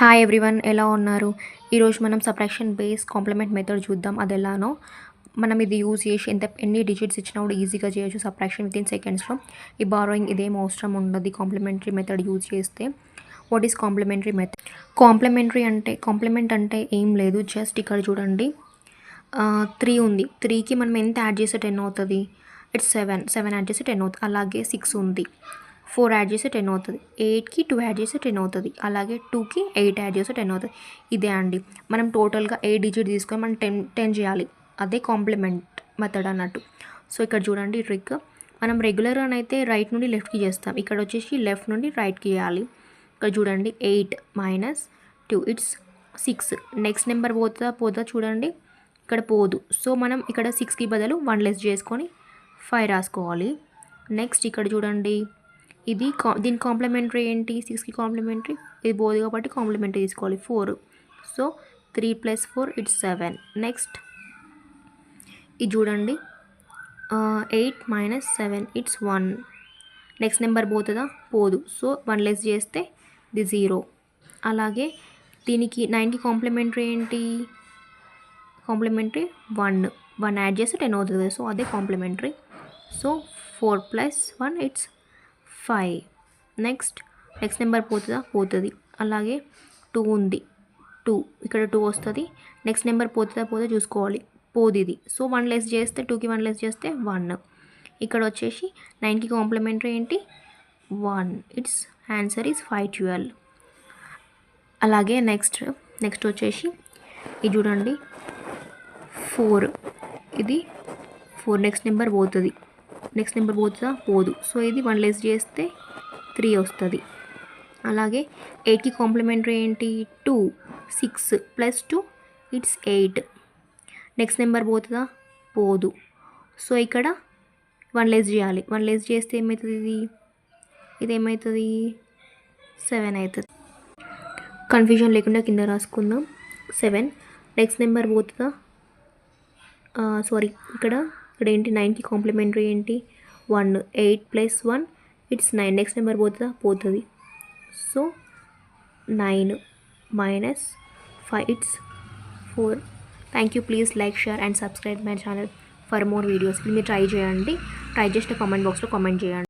Hi everyone, ఎలా ఉన్నారు? ఈరోజు మనం సబ్ట్రాక్షన్ బేస్ కాంప్లిమెంట్ మెథడ్ చూద్దాం. అది ఎలానో మనం ఇది యూజ్ చేసి ఎన్ని డిజిట్స్ ఇచ్చినా కూడా ఈజీగా చేయొచ్చు సబ్ట్రాక్షన్ విత్ ఇన్ సెకండ్స్లో. ఈ బారోయింగ్ ఇదేం అవసరం ఉండదు కాంప్లిమెంటరీ మెథడ్ యూజ్ చేస్తే. What is complementary method? Complement అంటే ఏం లేదు, జస్ట్ ఇక్కడ చూడండి 3 ఉంది. 3కి మనం ఎంత యాడ్ చేస్తే 10 అవుతుంది? ఇట్స్ 7 యాడ్ చేస్తే 10 అవుతుంది. అలాగే 6 ఉంది, 4 యాడ్ చేస్తే 10 అవుతుంది. 8కి 2 యాడ్ చేస్తే 10 అవుతుంది. అలాగే 2కి 8 యాడ్ చేస్తే 10 అవుతుంది. ఇదే అండి, మనం టోటల్గా 8 డిజిట్ తీసుకొని మనం 10 చేయాలి. అదే కాంప్లిమెంట్ మెథడ్ అన్నట్టు. సో ఇక్కడ చూడండి ట్రిక్. మనం రెగ్యులర్ అని అయితే రైట్ నుండి లెఫ్ట్కి చేస్తాం, ఇక్కడ వచ్చేసి లెఫ్ట్ నుండి రైట్కి చేయాలి. ఇక్కడ చూడండి 8 - 2 ఇట్స్ 6. నెక్స్ట్ నెంబర్ పోతా చూడండి, ఇక్కడ పోదు. సో మనం ఇక్కడ 6కి బదులు 1 లెస్ చేసుకొని 5 రాసుకోవాలి. నెక్స్ట్ ఇక్కడ చూడండి, ఇది దీని కాంప్లిమెంటరీ ఏంటి? 6కి కాంప్లిమెంటరీ ఇది పోదు కాబట్టి కాంప్లిమెంటరీ తీసుకోవాలి 4. So 3 + 4 it's 7. నెక్స్ట్ ఇది చూడండి 8 - 7 ఇట్స్ 1. నెక్స్ట్ నెంబర్ పోతుందా? పోదు. సో 1 లెస్ చేస్తే ఇది 0. అలాగే దీనికి 9కి కాంప్లిమెంటరీ ఏంటి? కాంప్లిమెంటరీ 1 యాడ్ చేస్తే 10 అవుతుంది. సో అదే complementary. So 4 + 1 it's 5. Next number పోతుందా? పోతుంది. అలాగే 2 ఉంది, 2 ఇక్కడ 2 వస్తుంది. నెక్స్ట్ నెంబర్ పోతుందా చూసుకోవాలి, పోదు ఇది. సో 1 లెస్ చేస్తే 2కి 1 లెస్ చేస్తే 1. ఇక్కడ వచ్చేసి 9కి కాంప్లిమెంటరీ ఏంటి? 1. It's answer is 512. అలాగే నెక్స్ట్ వచ్చేసి ఇది చూడండి 4. ఇది 4 నెక్స్ట్ నెంబర్ పోతుంది. నెక్స్ట్ నెంబర్ పోతుందా? పోదు. సో ఇది 1 లెస్ చేస్తే 3 వస్తుంది. అలాగే 8కి కాంప్లిమెంటరీ ఏంటి? 2. 6 + 2 ఇట్స్ 8. నెక్స్ట్ నెంబర్ పోతుందా? పోదు. సో ఇక్కడ 1 లెస్ చేయాలి. 1 లెస్ చేస్తే ఏమవుతుంది? ఇది ఏమవుతుంది? 7 అవుతుంది. కన్ఫ్యూజన్ లేకుండా కింద రాసుకుందాం 7. నెక్స్ట్ నెంబర్ పోతుందా? ఇక్కడ ఏంటి? 9కి కాంప్లిమెంటరీ ఏంటి? 1. 8 + 1 ఇట్స్ 9. నెక్స్ట్ నెంబర్ పోతుందా? పోతుంది. So 9 - 5 it's 4. Thank you. Please like, share and subscribe my channel for more videos. మీరు ట్రై చేయండి. ట్రై చేసిన కామెంట్ బాక్స్లో కామెంట్ చేయండి.